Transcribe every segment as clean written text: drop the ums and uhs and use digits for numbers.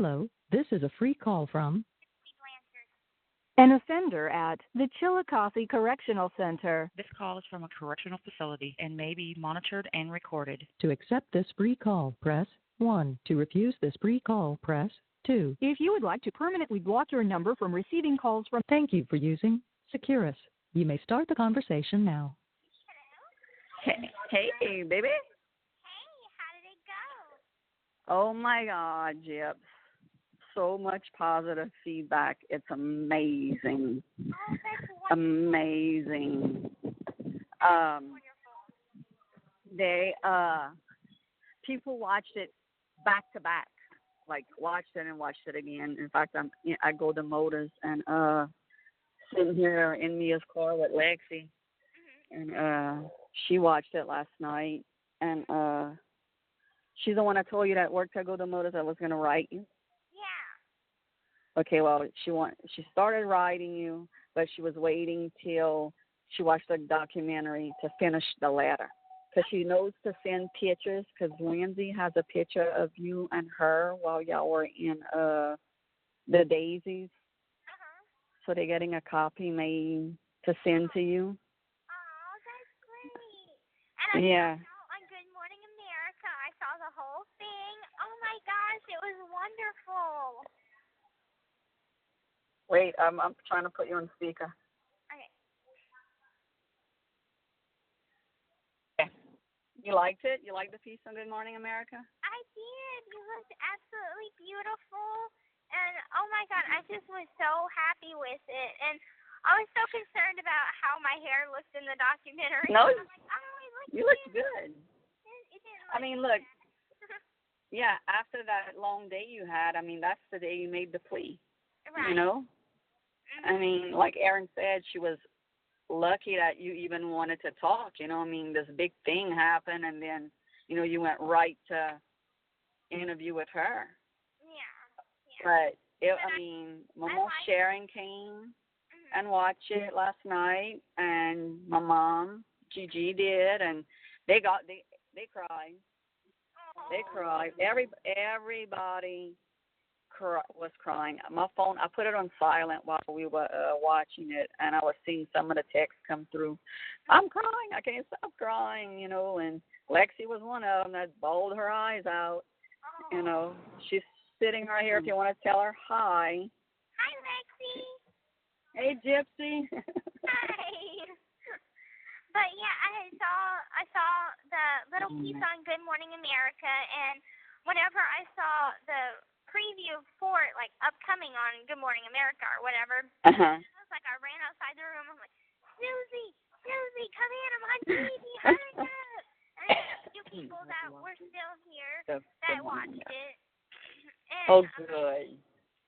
Hello, this is a free call from an offender at the Chillicothe Correctional Center. This call is from a correctional facility and may be monitored and recorded. To accept this free call, press 1. To refuse this free call, press 2. If you would like to permanently block your number from receiving calls from... Thank you for using Securus. You may start the conversation now. Hey, baby. Hey, how did it go? Oh, my God, Gyps. So much positive feedback. It's amazing. Oh, that's wonderful. Amazing. They, people watched it back to back. Like, watched it and watched it again. In fact, I go to Motors and sitting here in Mia's car with Lexi. And she watched it last night. And she's the one I told you that worked at Go to Motors I was going to write you. Yeah. Okay, well, she started writing you, but she was waiting till she watched the documentary to finish the letter. Because she knows to send pictures, because Lindsay has a picture of you and her while y'all were in the Daisies. So they're getting a copy made to send to you. Oh, that's great. And Yeah. on Good Morning America, I saw the whole thing. Oh, my gosh, it was wonderful. Wait, I'm trying to put you on speaker. Okay. You liked it? You liked the piece on Good Morning America? I did. You looked absolutely beautiful. And, oh, my God, I just was so happy with it. And I was so concerned about how my hair looked in the documentary. No, I'm like, oh, you looked good. It didn't look, yeah, after that long day you had, that's the day you made the plea. Right. You know? I mean, like Erin said, she was lucky that you even wanted to talk, this big thing happened, and then, you went right to interview with her. Yeah. But, Mama Sharon came and watched it last night, and my mom, Gigi, did, and they cried. Oh. They cried. Everybody was crying. My phone, I put it on silent while we were watching it, and I was seeing some of the texts come through. I'm crying. I can't stop crying, and Lexi was one of them that bawled her eyes out. Oh. She's sitting right here if you want to tell her hi. Hi, Lexi. Hey, Gypsy. Hi. But yeah, I saw the little piece on Good Morning America, and whenever I saw the preview for it, like upcoming on Good Morning America or whatever, I was like, I ran outside the room. I'm like, Susie, come in. I'm on TV. Hurry up. And I had a few people that were still here that watched it. And, oh, good.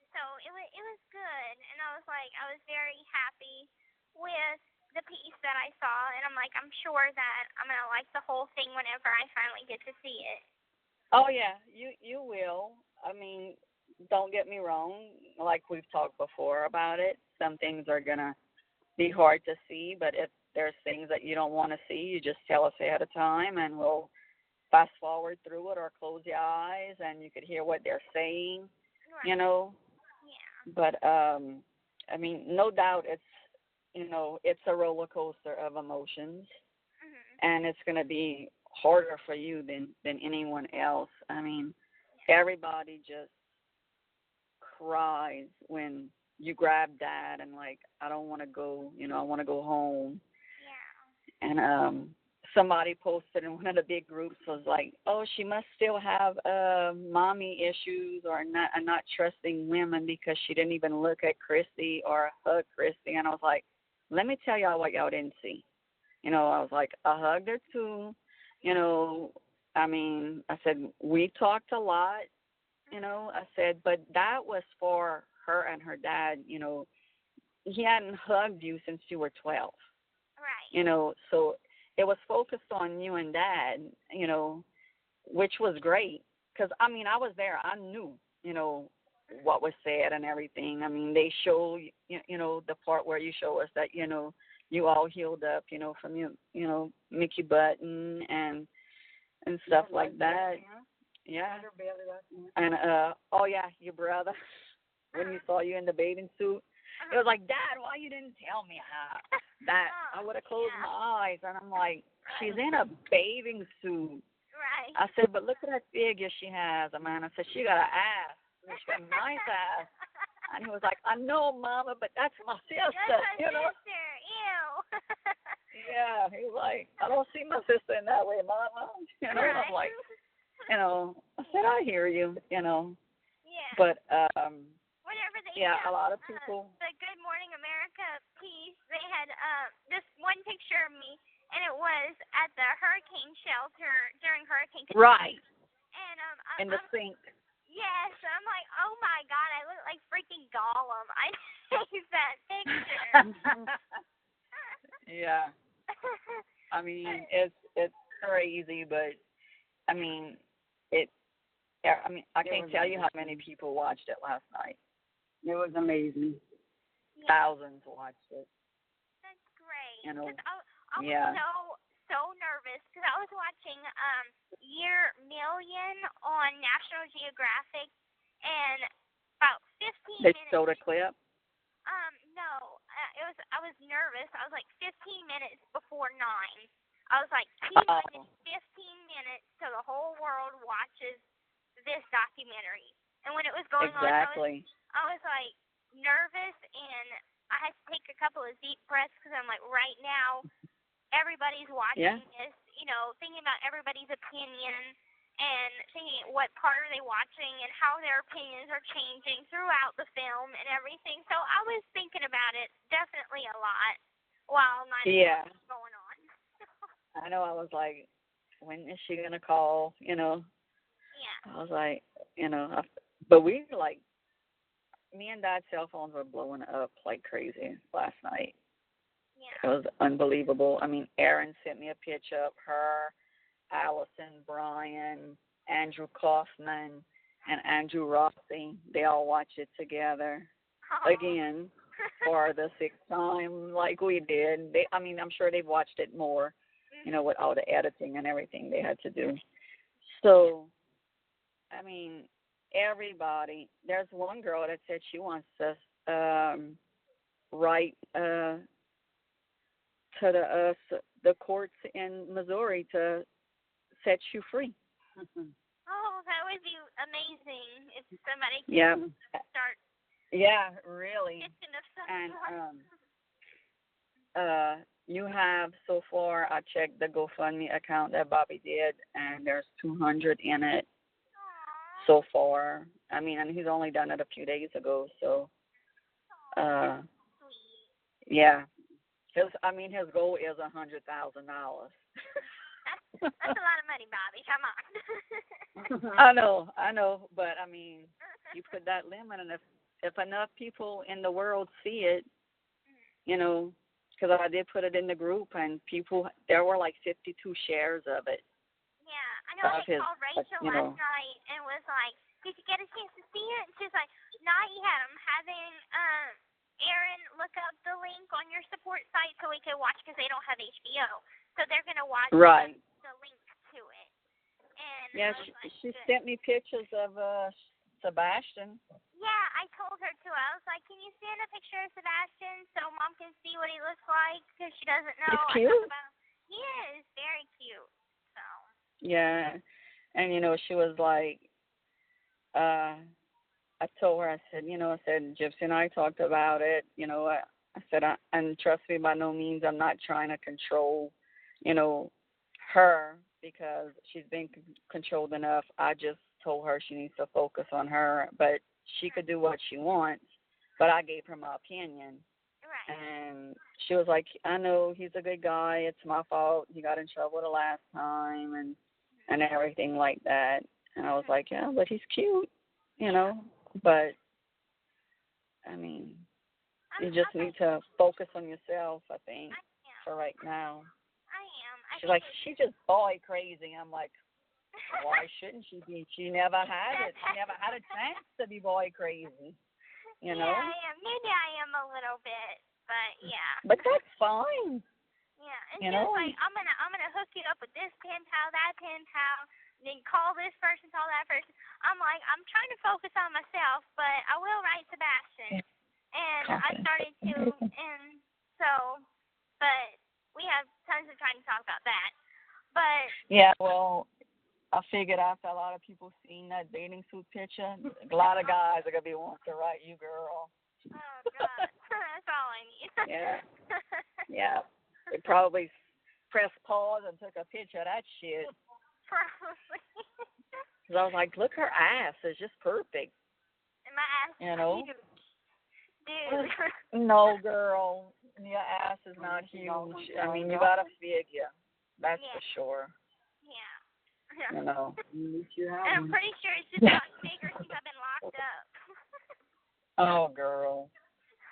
So it was good, and I was very happy with the piece that I saw, and I'm like, I'm sure that I'm gonna like the whole thing whenever I finally get to see it. Oh yeah, you will. Don't get me wrong. Like we've talked before about it, some things are gonna be hard to see, but if there's things that you don't want to see, you just tell us ahead of time, and we'll fast forward through it or close your eyes, and you could hear what they're saying. Right. Yeah. But no doubt it's a roller coaster of emotions, and it's going to be harder for you than anyone else. Everybody just cries when you grab Dad and like, I don't want to go, I want to go home. Yeah. And somebody posted in one of the big groups was like, oh, she must still have mommy issues or not trusting women because she didn't even look at Kristy or hug Kristy. And I was like, let me tell y'all what y'all didn't see. I was like, I hugged her too. I said, we talked a lot, I said, but that was for her and her dad. He hadn't hugged you since you were 12. Right. So it was focused on you and Dad, which was great. Because, I was there. I knew, what was said and everything. They show, the part where you show us that, you all healed up, from Mickey Button and stuff like that. Yeah. And oh yeah, your brother when he saw you in the bathing suit, it was like, Dad, why you didn't tell me that? I would have closed my eyes. And I'm like, she's in a bathing suit. Right. I said, but look at that figure she has, man. I said, she got an ass. She got a nice ass. And he was like, I know, Mama, but that's my sister. That's my you know? sister. Ew. Yeah, he was like, I don't see my sister in that way, Mama. You know, right. I'm like, you know, I said, I hear you, you know. Yeah. But, whenever they yeah, a lot of people. The Good Morning America piece, they had this one picture of me, and it was at the hurricane shelter during Hurricane Katrina. Right. And in the sink. Yes, I'm like, oh my God, I look like freaking Gollum. I saved that picture. Yeah. I mean, it's crazy, but I mean, I can't tell you how many people watched it last night. It was amazing. Yeah. Thousands watched it. That's great. You know, I was so nervous because I was watching Year Million on National Geographic, and about 15 minutes. They showed a clip? No. I was nervous. I was like 15 minutes before 9. I was like, T-minus 15 minutes so the whole world watches this documentary. And when it was going on, I was like nervous, and I had to take a couple of deep breaths because I'm like, right now, everybody's watching this, you know, thinking about everybody's opinion and thinking what part are they watching and how their opinions are changing throughout the film and everything. So I was thinking about it definitely a lot while 9 o'clock was going on. I know. I was like, when is she going to call, you know? Yeah. I was like, you know, but we were like, me and Dad's cell phones were blowing up like crazy last night. Yeah. It was unbelievable. I mean, Aaron sent me a picture of her, Allison, Brian, Andrew Kaufman, and Andrew Rossi. They all watched it together again for the 6th time like we did. I'm sure they've watched it more, you know, with all the editing and everything they had to do. So, I mean, everybody. There's one girl that said she wants to write to the courts in Missouri to set you free. Oh, that would be amazing if somebody could start. Yeah, really. And you have so far. I checked the GoFundMe account that Bobby did, and there's $200 in it so far. I mean, and he's only done it a few days ago, so yeah. His goal is $100,000. That's a lot of money, Bobby. Come on. I know, but I mean, you put that limit, and if enough people in the world see it, you know, because I did put it in the group, and there were like 52 shares of it. Yeah, I know. I called Rachel last night and was like, "Did you get a chance to see it?" And she's like, "Not yet. I'm having Aaron look up the link on your support site so we can watch because they don't have HBO. So they're going to watch the link to it." And yeah, she sent me pictures of Sabastian. Yeah, I told her to. I was like, "Can you send a picture of Sabastian so Mom can see what he looks like because she doesn't know." He's cute. He is very cute. So. Yeah, and you know, she was like, I told her, I said, Gypsy and I talked about it. You know, I said, and trust me, by no means I'm not trying to control, you know, her because she's been controlled enough. I just told her she needs to focus on her, but she could do what she wants. But I gave her my opinion. Right. And she was like, I know he's a good guy. It's my fault. He got in trouble the last time and everything like that. And I was like, yeah, but he's cute, you know. But, I mean, you just need to focus on yourself, I think, for right now. I am. She's like, she's just boy crazy. I'm like, why shouldn't she be? She never had it. She never had a chance to be boy crazy, you know? Yeah, I am. Maybe I am a little bit, but yeah. But that's fine. Yeah, and just like, I'm gonna hook you up with this pen pal, that pen pal. then call this person, call that person. I'm like, I'm trying to focus on myself, but I will write Sebastian. And I started to, and so, but we have tons of time to talk about that. But yeah, well, I figured after a lot of people seeing that bathing suit picture, a lot of guys are gonna be wanting to write you, girl. oh God, that's all I need. Yeah. They probably pressed pause and took a picture of that shit. Probably. Because I was like, look, her ass is just perfect. And my ass is huge. Dude. No, girl. Your ass is not huge. I mean, you got a figure. That's for sure. Yeah. You know. And I'm pretty sure it's just gotten bigger since I've been locked up. Oh, girl.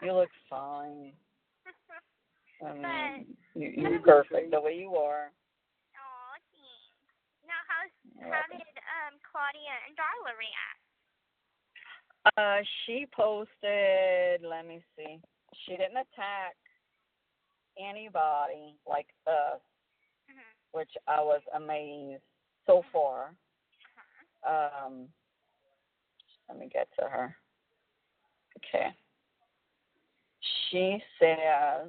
You look fine. I mean, you're perfect the way you are. Oh, thanks. Now, how did Claudia and Darla react? She posted, let me see. She didn't attack anybody like us, which I was amazed so far. Let me get to her. Okay. She says,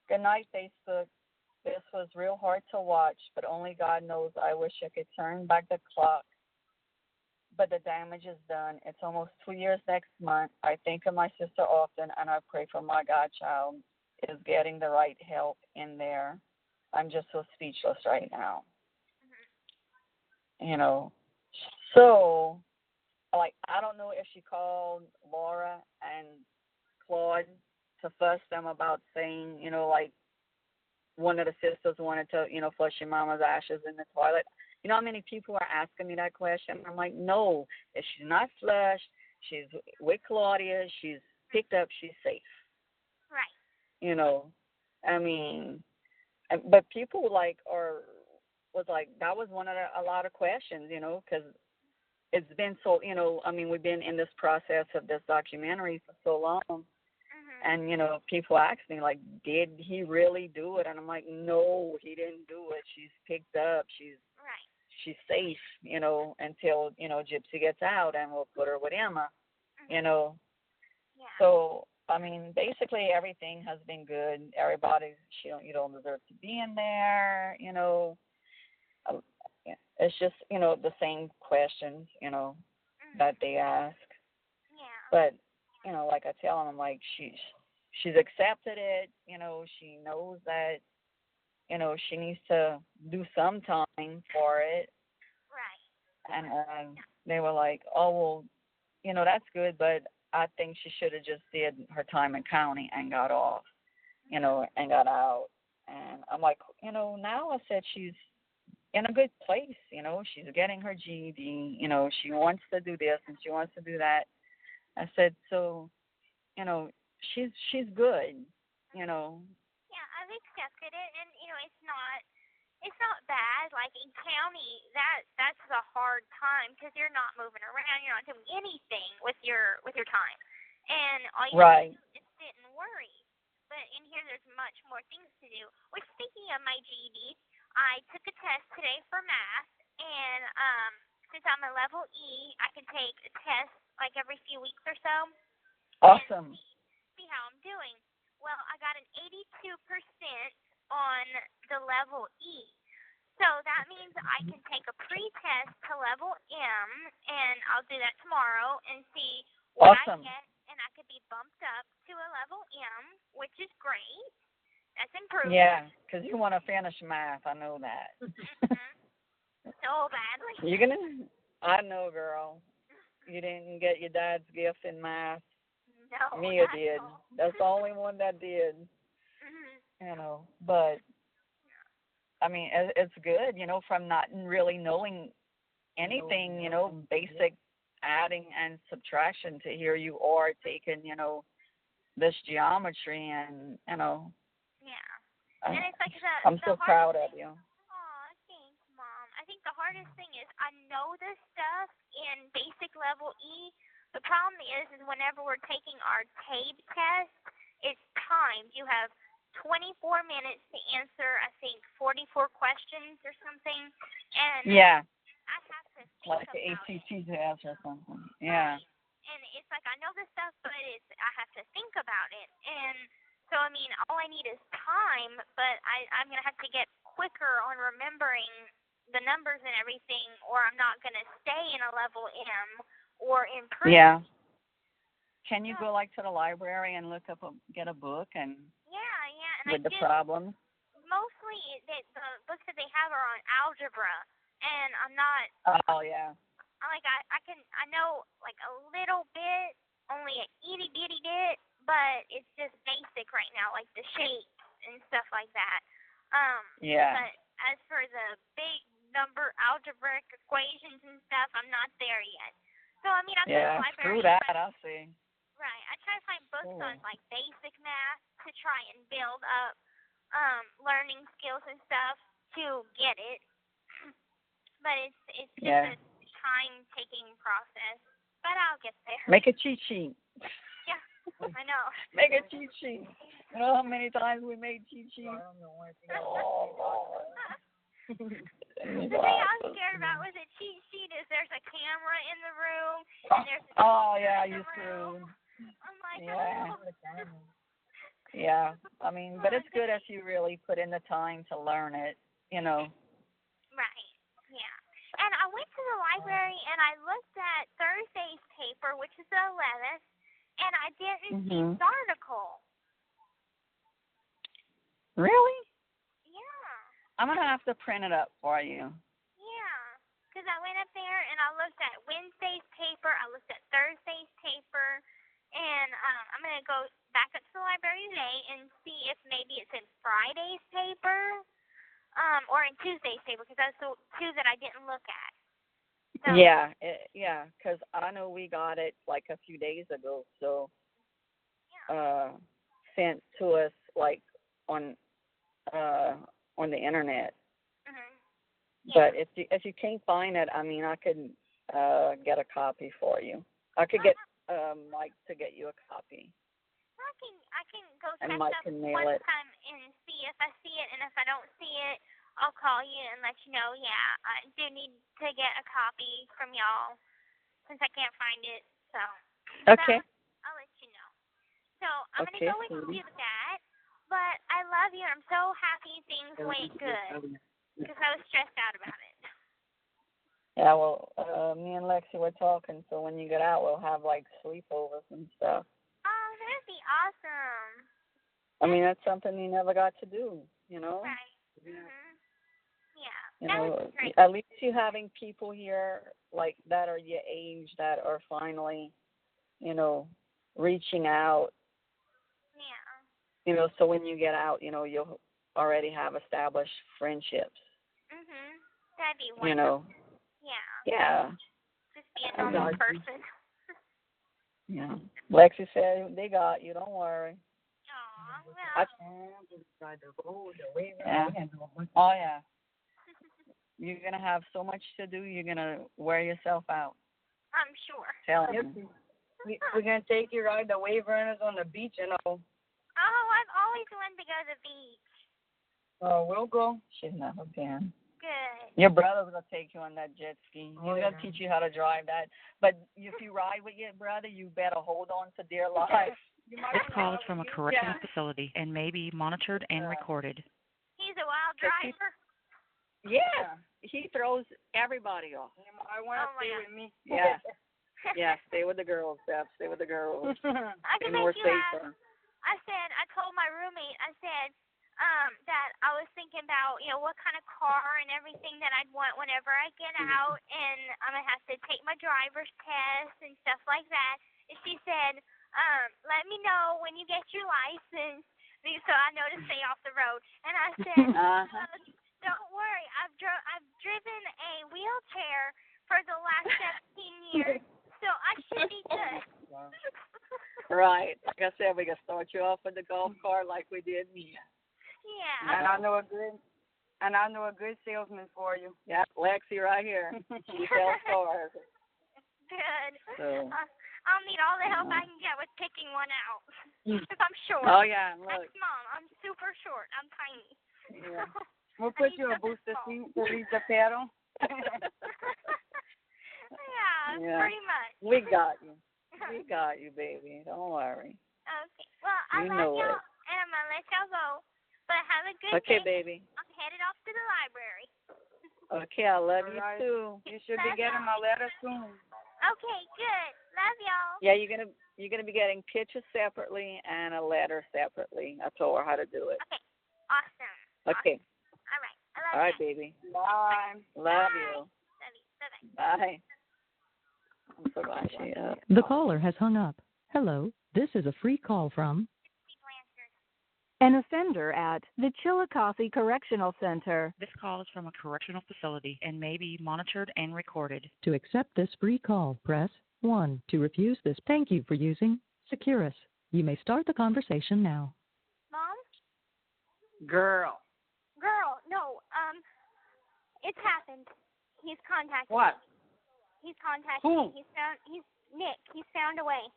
good night, Facebook. This was real hard to watch, but only God knows I wish I could turn back the clock. But the damage is done. It's almost 2 years next month. I think of my sister often, and I pray for my godchild is getting the right help in there. I'm just so speechless right now. You know, so, like, I don't know if she called Laura and Claude to fuss them about saying, you know, like, one of the sisters wanted to, you know, flush your mama's ashes in the toilet. You know how many people are asking me that question? I'm like, no, if she's not flushed, she's with Claudia, she's picked up, she's safe. Right. You know, I mean, but people was like, that was one of a lot of questions, you know, because it's been so, you know, I mean, we've been in this process of this documentary for so long. And, you know, people ask me, like, did he really do it? And I'm like, no, he didn't do it. She's picked up. She's safe, you know, until, you know, Gypsy gets out and we'll put her with Emma, you know. Yeah. So, I mean, basically everything has been good. Everybody, you don't deserve to be in there, you know. It's just, you know, the same questions, you know, that they ask. Yeah. But, you know, like I tell them, I'm like, she's accepted it, you know, she knows that, you know, she needs to do some time for it. Right. And they were like, oh, well, you know, that's good, but I think she should have just did her time in county and got off, you know, and got out. And I'm like, you know, now I said she's in a good place, you know, she's getting her GED, you know, she wants to do this and she wants to do that. I said, so, you know, she's good, you know. Yeah, I've accepted it, and you know, it's not bad. Like in county, that's a hard time because you're not moving around, you're not doing anything with your time, and all you have to do is sit and worry. But in here, there's much more things to do. Which, speaking of my GED, I took a test today for math, and since I'm a level E, I can take a test like every few weeks or so. Awesome. See how I'm doing. Well, I got an 82% on the level E. So that means I can take a pre-test to level M, and I'll do that tomorrow and see what I get, and I could be bumped up to a level M, which is great. That's improvement. Yeah, because you want to finish math. I know that. So badly. You're going to, I know, girl. You didn't get your dad's gift in math. No. Mia did. That's the only one that did. You know, but, I mean, it's good, you know, from not really knowing anything, you know, basic adding and subtraction to here you are taking, you know, this geometry and, you know. Yeah. And it's like I'm so proud of you. Aw, thanks, Mom. I think the hardest thing is I know this stuff in basic level E. The problem is whenever we're taking our TABE test, it's timed. You have 24 minutes to answer, I think, 44 questions or something. And Yeah. I have to think Like about the it. ACT test or something. Yeah. Right. And it's like I know this stuff, but I have to think about it. And so, I mean, all I need is time, but I'm going to have to get quicker on remembering the numbers and everything, or I'm not going to stay in a level M or improve. Yeah. Can you go like to the library and get a book and Yeah, and with the problems? Mostly the books that they have are on algebra, and I'm not. Oh yeah. I know like a little bit, only a itty bitty bit, but it's just basic right now, like the shapes and stuff like that. Yeah. But as for the big number algebraic equations and stuff, I'm not there yet. So I mean, I go to the library. Screw that. I see. Right. I try to find books on like basic math to try and build up learning skills and stuff to get it. But it's just a time-taking process. But I'll get there. Make a cheat sheet. Yeah, I know. Make a cheat sheet. You know how many times we made cheat sheets? The thing I was scared about with a cheat sheet is there's a camera in the room and there's a you screwed. I'm like, Yeah, I mean, but it's good if you really put in the time to learn it, you know. Right, yeah. And I went to the library and I looked at Thursday's paper, which is the 11th, and I didn't see this article. Really? Yeah. I'm going to have to print it up for you. Yeah, because I went up there and I looked at Wednesday's paper, I looked at Thursday's paper, and I'm going to go back up to the library today and see if maybe it's in Friday's paper or in Tuesday's paper, because that's the two that I didn't look at. So, yeah, because I know we got it like a few days ago, so sent to us like on the internet. But if you can't find it, I mean, I could get a copy for you. I could get Mike to get you a copy. I can go check and Mike up can mail one it. time and see if I see it, and if I don't see it, I'll call you and let you know. Yeah, I do need to get a copy from y'all since I can't find it. So Okay. I'll let you know. So I'm gonna go and do that. But I love you. I'm so happy things went good because I was stressed out about it. Yeah, well, me and Lexi were talking, so when you get out, we'll have, like, sleepovers and stuff. Oh, that'd be awesome. I mean, that's something you never got to do, you know? Right. Mm-hmm. Yeah. You that know, would be great. at least you having people here, like, that are your age that are finally, you know, reaching out. Yeah. You know, so when you get out, you know, you'll already have established friendships. Mhm. That'd be wonderful. You know? Yeah. Just be a normal person. Yeah. Lexi said they got you. Don't worry. Aw, well. Oh, yeah. You're going to have so much to do, you're going to wear yourself out. I'm sure. Tell me. We're going to take you ride the wave runners on the beach, you know. Oh, I've always wanted to go to the beach. Oh, we'll go. She's never been. Good. Your brother's going to take you on that jet ski. He's going to teach you how to drive that. But if you ride with your brother, you better hold on to dear life. This call is from a correctional facility and may be monitored and recorded. He's a wild driver. Yeah. He throws everybody off. I want to stay with me. Yeah. Yeah, stay with the girls, Steph. Stay with the girls. I can make you laugh. I told my roommate, I said, that I was thinking about, you know, what kind of car and everything that I'd want whenever I get out, and I'm going to have to take my driver's test and stuff like that. And she said, let me know when you get your license so I know to stay off the road. And I said, don't worry, I've driven a wheelchair for the last 17 years, so I should be good. Right. Like I said, we can start you off with the golf cart like we did me. Yeah. And I know a good salesman for you. Yeah, Lexi right here. She sells cars. Good. So. I'll need all the help I can get with picking one out. Because I'm short. Oh, yeah, look. Like Mom, I'm super short. I'm tiny. Yeah. We'll put you in a booster seat to read the pedal. Yeah, pretty much. We got you. We got you, baby. Don't worry. Okay. Well, I love y'all, and I'm going to let y'all go. But have a good day. Okay, baby. I'm headed off to the library. Okay, I love you, too. You should be getting my letter soon. Okay, good. Love y'all. Yeah, you're gonna be getting pictures separately and a letter separately. I told her how to do it. Okay. Awesome. Okay. Awesome. All right. I love you. All right, baby. Bye. Love you. Love you. Bye-bye. Bye. I'm so glad she The caller has hung up. Hello, this is a free call from An offender at the Chillicothe Correctional Center. This call is from a correctional facility and may be monitored and recorded. To accept this free call, press 1. To refuse this, thank you for using Securus. You may start the conversation now. Mom? Girl. Girl, no. It's happened. He's contacted What? me. He's contacted Who? me. He's Nick. He's found a way.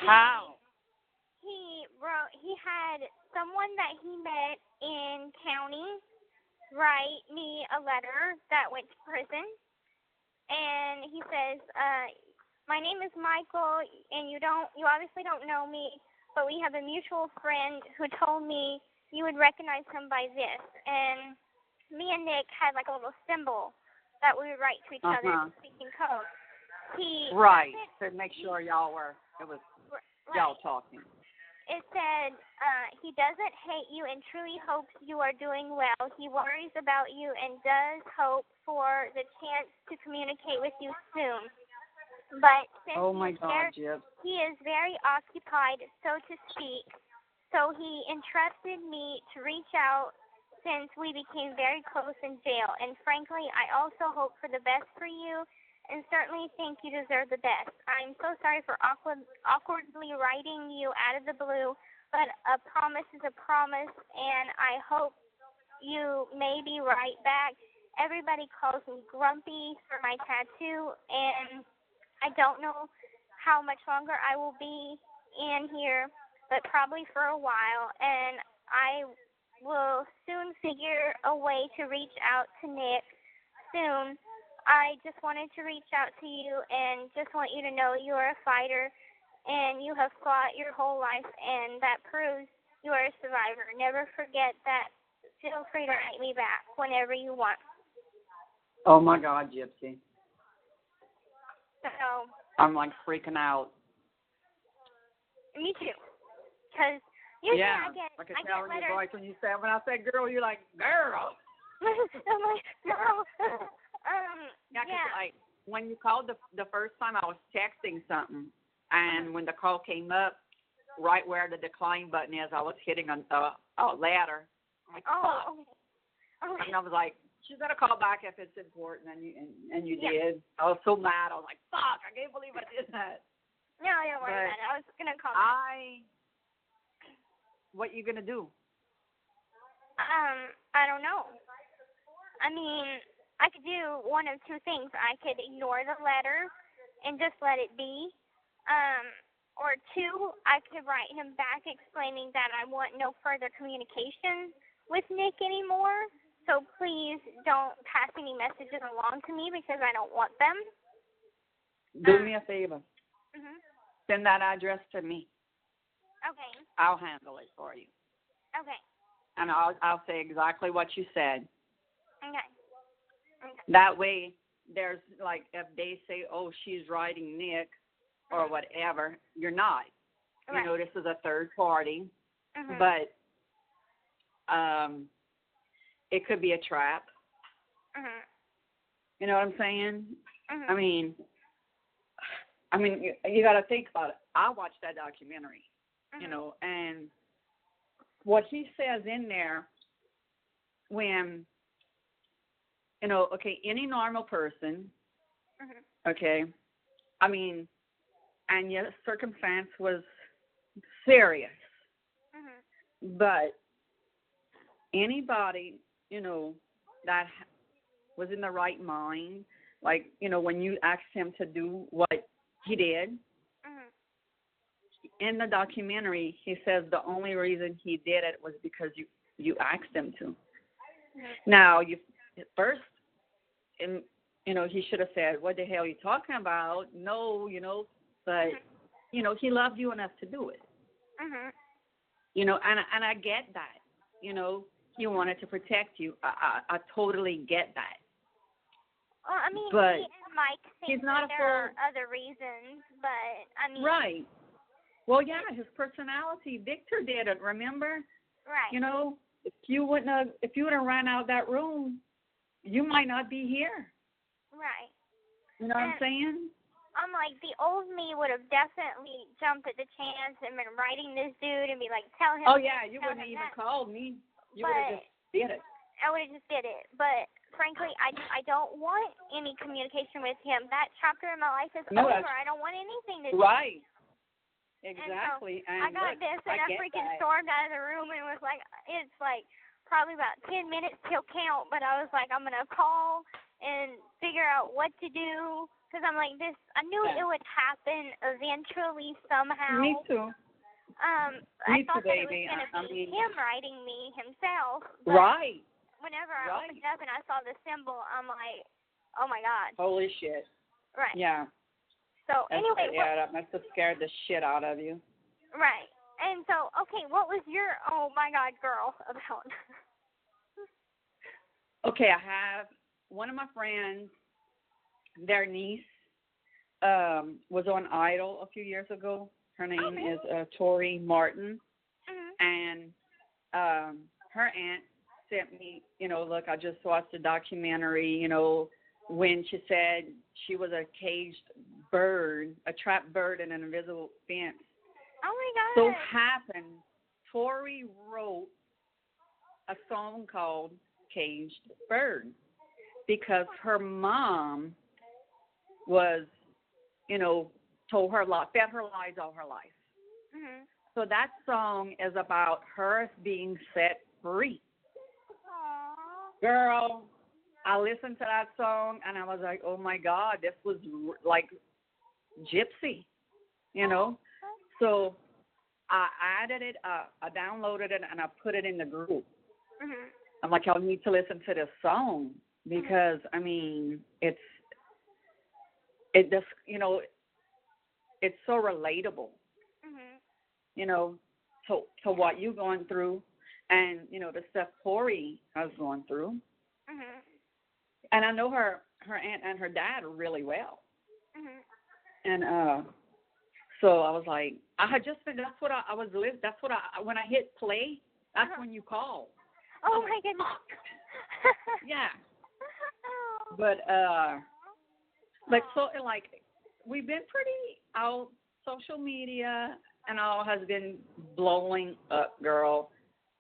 How? He had someone that he met in county write me a letter that went to prison, and he says, my name is Michael, and you obviously don't know me, but we have a mutual friend who told me you would recognize him by this. And me and Nick had like a little symbol that we would write to each other speaking code. Right, to make sure it was y'all talking. It said, he doesn't hate you and truly hopes you are doing well. He worries about you and does hope for the chance to communicate with you soon. But since he is very occupied, so to speak, so he entrusted me to reach out since we became very close in jail. And frankly, I also hope for the best for you and certainly think you deserve the best. I'm so sorry for awkwardly writing you out of the blue, but a promise is a promise, and I hope you maybe write back. Everybody calls me Grumpy for my tattoo, and I don't know how much longer I will be in here, but probably for a while, and I will soon figure a way to reach out to Nick soon. I just wanted to reach out to you and just want you to know you are a fighter and you have fought your whole life, and that proves you are a survivor. Never forget that. Feel free to write me back whenever you want. Oh, my God, Gypsy. So I'm, like, freaking out. Me too. Because usually I get tell in letters. your voice when I say girl, you're like, girl. I'm like, girl. Like, when you called the first time, I was texting something, and when the call came up, right where the decline button is, I was hitting a ladder. I'm like, fuck. Okay. And I was like, she's gonna call back if it's important, and you did. I was so mad. I was like, fuck, I can't believe I did that. No, don't worry about it. I was gonna call. What you gonna do? I don't know. I mean, I could do one of two things. I could ignore the letter and just let it be. Or two, I could write him back explaining that I want no further communication with Nick anymore. So please don't pass any messages along to me because I don't want them. Do me a favor. Mhm. Send that address to me. Okay. I'll handle it for you. Okay. And I'll say exactly what you said. Okay. That way, there's like, if they say, oh, she's writing Nick or whatever, you're not. Right. You know, this is a third party. Mhm. But it could be a trap. Mhm. You know what I'm saying? Mhm. I mean, you got to think about it. I watched that documentary, you know, and what he says in there when, you know, okay, any normal person, okay, I mean, and your circumstance was serious, but anybody, you know, that was in the right mind like, when you asked him to do what he did, in the documentary, he says the only reason he did it was because you asked him to. Now, first, he should have said, what the hell are you talking about? No, but, he loved you enough to do it. And I get that. He wanted to protect you. I totally get that. Well, I mean, but me and Mike think he's not that there are other reasons, but, I mean. Right. Well, yeah, his personality. Victor did it, remember? Right. If you would have ran out that room, you might not be here. Right. You know what I'm saying? I'm like, the old me would have definitely jumped at the chance and been writing this dude and be like, tell him. Oh, yeah, you wouldn't have even called me. You would have just did it. I would have just did it. But, frankly, I don't want any communication with him. That chapter in my life is over. I don't want anything to do. Right. Exactly. And so I got this, and I freaking stormed out of the room and was like, it's like probably about 10 minutes till count, but I was like, I'm going to call and figure out what to do. Because I'm like, I knew it would happen eventually somehow. Me too. I thought that it was going to be him writing me himself. Right. Whenever I opened up and I saw the symbol, I'm like, oh, my God. Holy shit. Right. Yeah. So, anyway. Yeah, that must have scared the shit out of you. Right. And so, okay, what was your, oh, my God, girl about? Okay, I have one of my friends, their niece was on Idol a few years ago. Her name is Tori Martin. And her aunt sent me, look, I just watched the documentary, when she said she was a caged bird, a trapped bird in an invisible fence. Oh, my God. So happened, Tori wrote a song called Caged Bird because her mom was, told her fed her lies all her life. So that song is about her being set free. Aww. Girl, I listened to that song and I was like, oh my God, this was like Gypsy, So I added it up, I downloaded it, and I put it in the group. I'm like, y'all need to listen to this song because, I mean, it's so relatable, to what you're going through and, the stuff Tori has gone through. And I know her aunt and her dad really well. And so I was like, I had just been, when I hit play, that's when you called. Oh, my goodness. Yeah. But so, like, we've been pretty out, social media and all has been blowing up, girl.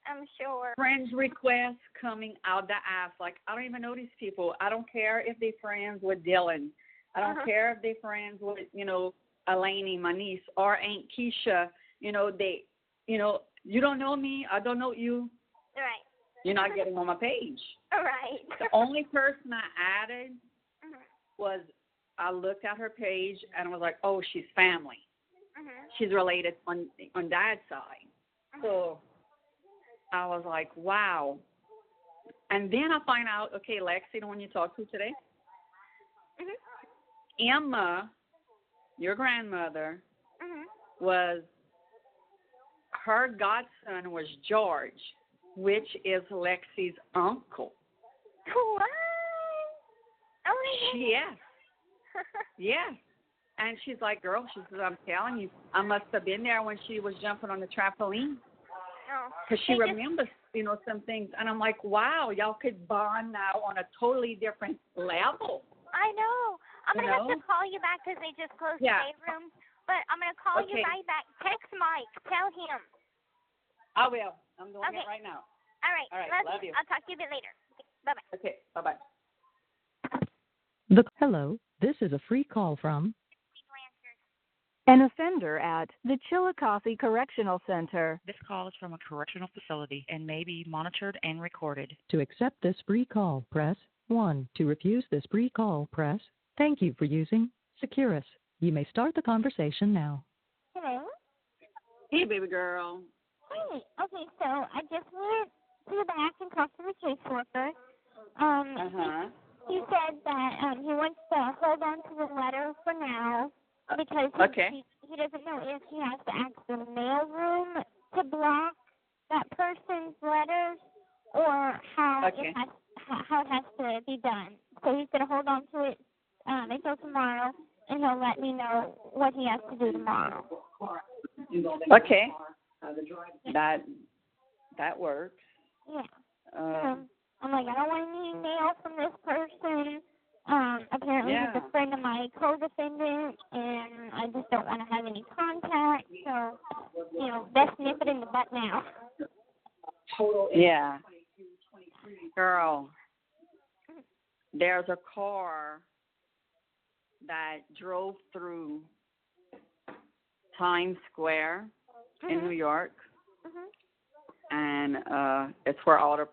I'm sure. Friends requests coming out the ass. Like, I don't even know these people. I don't care if they're friends with Dylan. I don't care if they're friends with, Eleni, my niece, or Aunt Keisha. You don't know me. I don't know you. Right. You're not getting on my page. Right. The only person I added was, I looked at her page and I was like, oh, she's family. She's related on dad's side. So I was like, wow. And then I find out, okay, Lexi, the one you talked to today, Emma, your grandmother, was, her godson was George, which is Lexi's uncle. What? Oh, yes. Yes. And she's like, girl, she says, I'm telling you, I must have been there when she was jumping on the trampoline. Because she remembers, some things. And I'm like, wow, y'all could bond now on a totally different level. I know. I'm going to have to call you back because they just closed the day room. But I'm going to call you right back. Text Mike. Tell him. I will. I'm doing it right now. All right. Love you. I'll talk to you a bit later. Okay, bye-bye. Okay, bye-bye. Hello, this is a free call from an offender at the Chillicothe Correctional Center. This call is from a correctional facility and may be monitored and recorded. To accept this free call, press 1. To refuse this free call, press thank you for using Securus. You may start the conversation now. Hello? Hey, baby girl. Hey, okay, so I just went to the back and talked to the caseworker. He said that he wants to hold on to the letter for now because he doesn't know if he has to ask the mailroom to block that person's letters or how it has to be done. So he's going to hold on to it until tomorrow, and he'll let me know what he has to do tomorrow. Okay. That works. Yeah. I'm like, I don't want any mail from this person. Apparently he's a friend of my co-defendant, and I just don't want to have any contact. So, best nip it in the butt now. Yeah. Girl, there's a car that drove through Times Square in New York, and it's where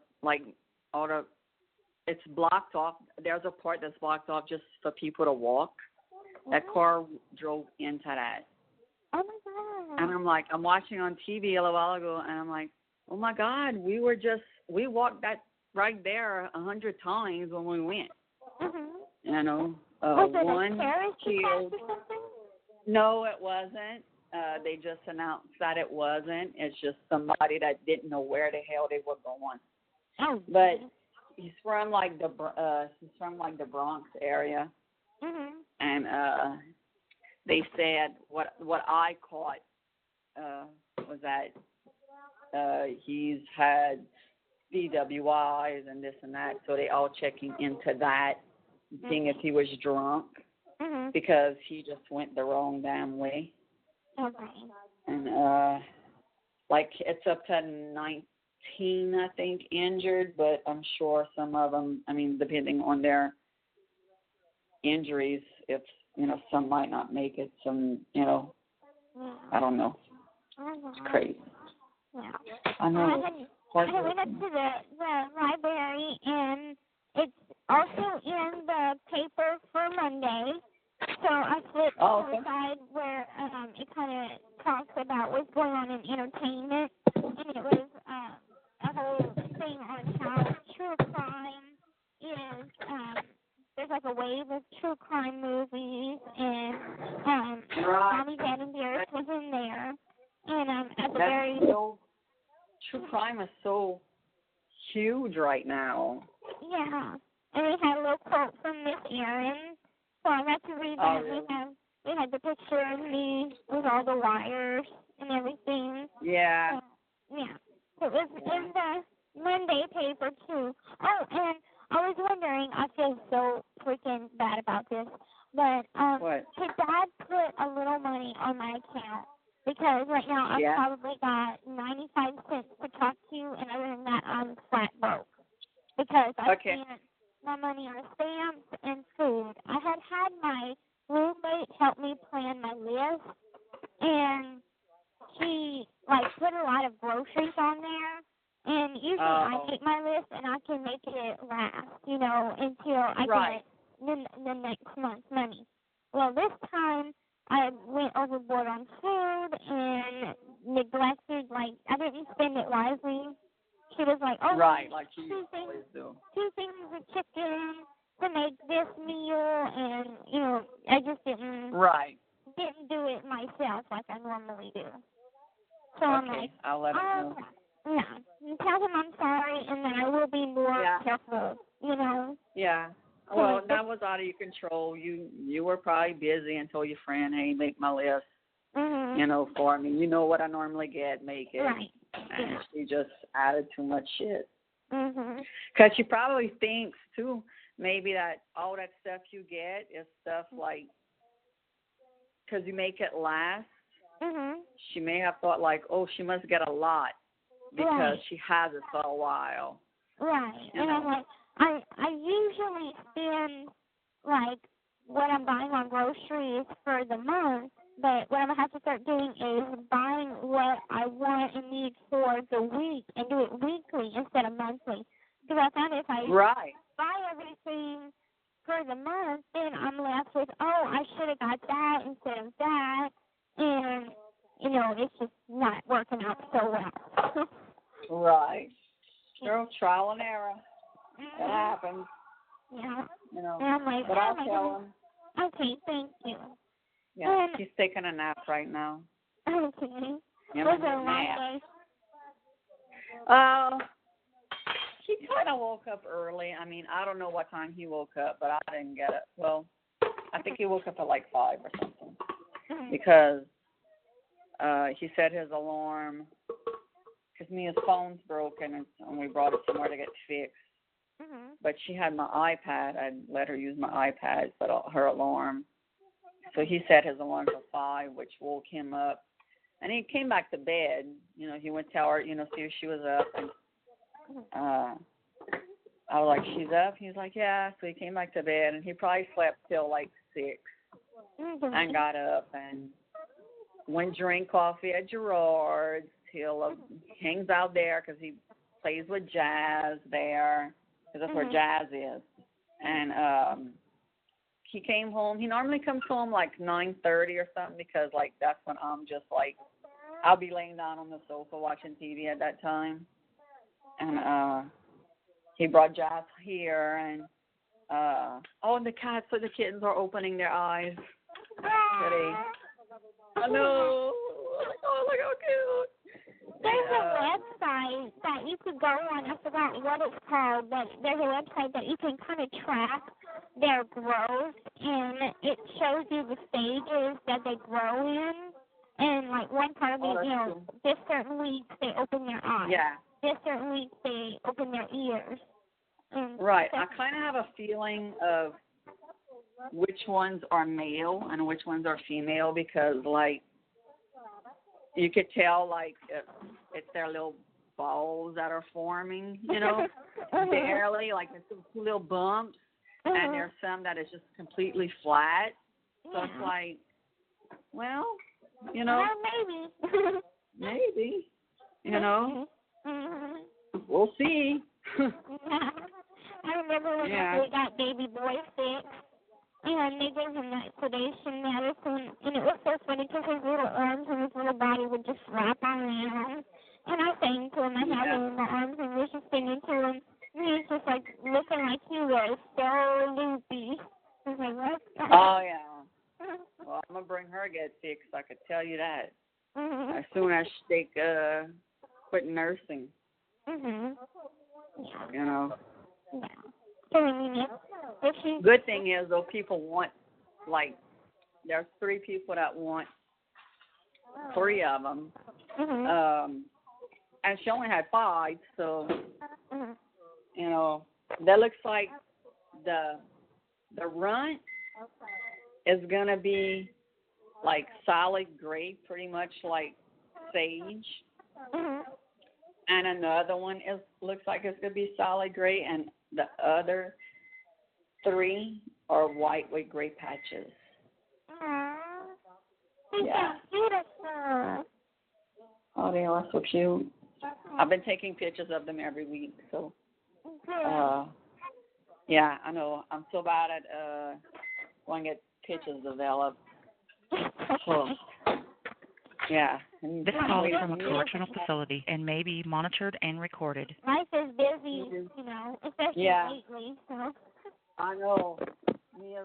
it's blocked off. There's a part that's blocked off just for people to walk. That car drove into that. Oh my God. And I'm watching on TV a little while ago, and I'm like, oh my God, we walked that right there 100 times when we went. Was it one a terrorist killed. attack or something? No, it wasn't. They just announced that it wasn't. It's just somebody that didn't know where the hell they were going. Oh. But he's from the Bronx area, and they said what I caught was that he's had DWIs and this and that, so they all checking into that, seeing if he was drunk because he just went the wrong damn way. Okay. And it's up to 19, I think, injured, but I'm sure some of them, depending on their injuries, if, some might not make it, some, I don't know. It's crazy. Yeah. I know. I went up to the library, and it's also in the paper for Monday. So I flipped to the side where it kind of talks about what's going on in entertainment, and it was a whole thing on how true crime is. There's like a wave of true crime movies, and Mommy, Dad, and Dearest was in there, and at the very true crime is so huge right now. Yeah, and we had a little quote from Miss Erin. So I got to read that. Really? We had the picture of me with all the wires and everything. Yeah. So it was in the Monday paper too. Oh, and I was wondering, I feel so freaking bad about this, but could Dad put a little money on my account? Because right now I've probably got 95 cents to talk to you, and other than that, I'm flat broke. Because I spent my money on stamps and food. I had my roommate help me plan my list, and she put a lot of groceries on there. And usually I make my list and I can make it last, until I get the next month's money. Well, this time I went overboard on food and neglected. I didn't spend it wisely. She was like, like you always do. 2 things of chicken to make this meal, and I just didn't do it myself like I normally do. So I'm like, I'll let him know. Yeah, tell him I'm sorry, and then I will be more careful. Yeah. Well, that was out of your control. You were probably busy and told your friend, hey, make my list. For me. You know what I normally get, make it. Right. And she just added too much shit. Because she probably thinks, too, maybe that all that stuff you get is stuff because you make it last, she may have thought she must get a lot because she has it for a while. Right. And I'm like, I usually spend, what I'm buying on groceries for the month. But what I'm going to have to start doing is buying what I want and need for the week and do it weekly instead of monthly. Because I found if I buy everything for the month, then I'm left with, oh, I should have got that instead of that, and, you know, it's just not working out so well. Right. Girl, trial and error. That happens. Yeah. You know. And I'm like, but I'll tell him. Okay, thank you. Yeah, he's taking a nap right now. Okay. Yeah, Was it a long day? He kind of woke up early. I mean, I don't know what time he woke up, but I didn't get it. Well, I think he woke up at like 5 or something because he set his alarm because Mia's phone's broken and we brought it somewhere to get fixed. But she had my iPad. I let her use my iPad, but her alarm. So he set his alarm for 5, which woke him up. And he came back to bed. You know, he went to tell her, you know, see if she was up. And I was like, she's up? He was like, yeah. So he came back to bed, and he probably slept till like 6 and got up and went drink coffee at Gerard's. He hangs out there because he plays with Jazz there because that's where Jazz is. And he came home. He normally comes home like 9:30 or something because, like, that's when I'm just like, I'll be laying down on the sofa watching TV at that time. And he brought Jazz here, and and the cats, so the kittens are opening their eyes today. I know. Oh, look how cute. There's a website that you could go on. I forgot what it's called, but there's a website that you can kind of track their growth, and it shows you the stages that they grow in. And, like, one part of it, you know, this certain weeks they open their eyes. Yeah. This certain weeks they open their ears. Right. I kind of have a feeling of which ones are male and which ones are female because, like, you could tell, like, it's their little balls that are forming, you know, barely, like there's two little bumps, and there's some that is just completely flat. So it's like, well, you know, maybe, you know, we'll see. I remember when they got baby boy sick. And they gave him that sedation medicine, and it was so funny because his little arms and his little body would just wrap around. And I sang to him, I had him in my arms and was just singing to him. And he was just like looking like he was so loopy. I was like, what? Oh, yeah. Well, I'm going to bring her to get fixed, I could tell you that. As soon as they quit nursing. Yeah. You know. Yeah. So, I mean, good thing is, though, people want, like, there's 3 people that want 3 of them. And she only had 5, so, you know, that looks like the runt is going to be, like, solid gray, pretty much like sage. And another one looks like it's going to be solid gray, and the other 3 are white with gray patches. Yeah. Beautiful. Oh, they are so cute. I've been taking pictures of them every week, so. Yeah, I know. I'm so bad at going to get pictures developed. Yeah. This call is from a correctional facility and may be monitored and recorded. Life is busy, you know, especially lately. So. I know. Me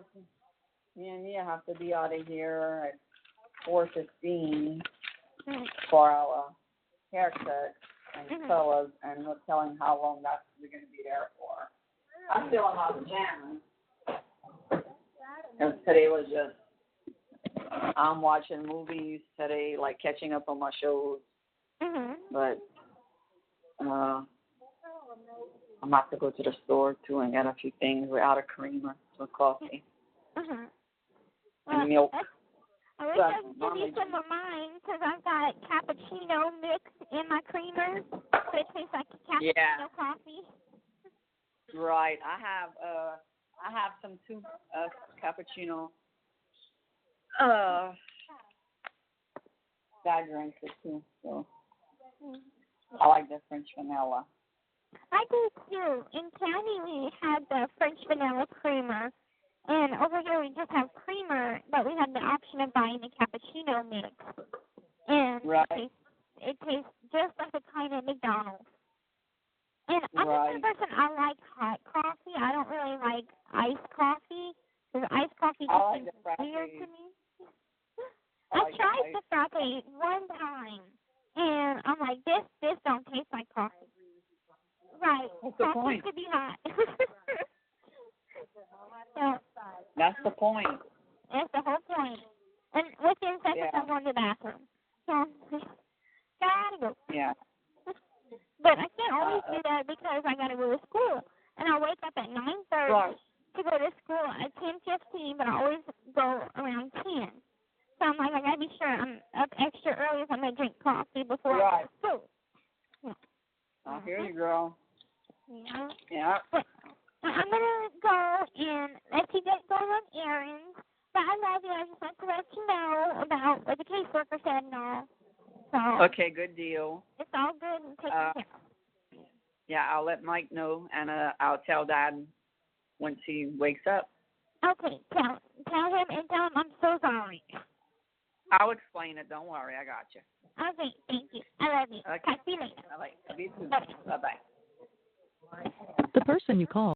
and Mia have to be out of here at 4:15 for our haircut and colors, and we're telling how long we're going to be there for. I still am out of pajamas. And today was just, I'm watching movies today, like catching up on my shows. But I'm about to go to the store, too, and get a few things. We're out of creamer for coffee. And milk. I wish I could give you some of mine, because I've got cappuccino mix in my creamer, so it tastes like cappuccino coffee. Right. I have some too, cappuccino. Dad drinks it too, so I like the French vanilla. I do too. In County, we had the French vanilla creamer, and over here we just have creamer, but we have the option of buying the cappuccino mix. And it tastes just like a kind of McDonald's. And I'm the kind of person, I like hot coffee. I don't really like iced coffee, because iced coffee just seems weird to me. I tried the frappe one time, and I'm like, this don't taste like coffee. Right. What's the point? Could be hot. So, that's the point. That's the whole point. And within seconds, I'm going to the bathroom. So, gotta go. Yeah. But I can't always do that because I gotta go to school. And I wake up at 9:30 to go to school at 10:15, but I always go around 10. So I'm like, I gotta be sure I'm up extra early if I'm gonna drink coffee before I go to school. Yeah. I hear you, girl. Yeah. Yeah. But I'm gonna go and let you get going on errands. But I love you. I just want to let you know about what the caseworker said and all. So Okay, good deal. it's all good and taken care of. Yeah, I'll let Mike know, and I'll tell Dad once he wakes up. Okay, tell him and tell him I'm so sorry. I'll explain it. Don't worry. I got you. Okay, thank you. I love you. Okay. Talk to you later. All right. Love you too. Bye. Bye-bye. The person you called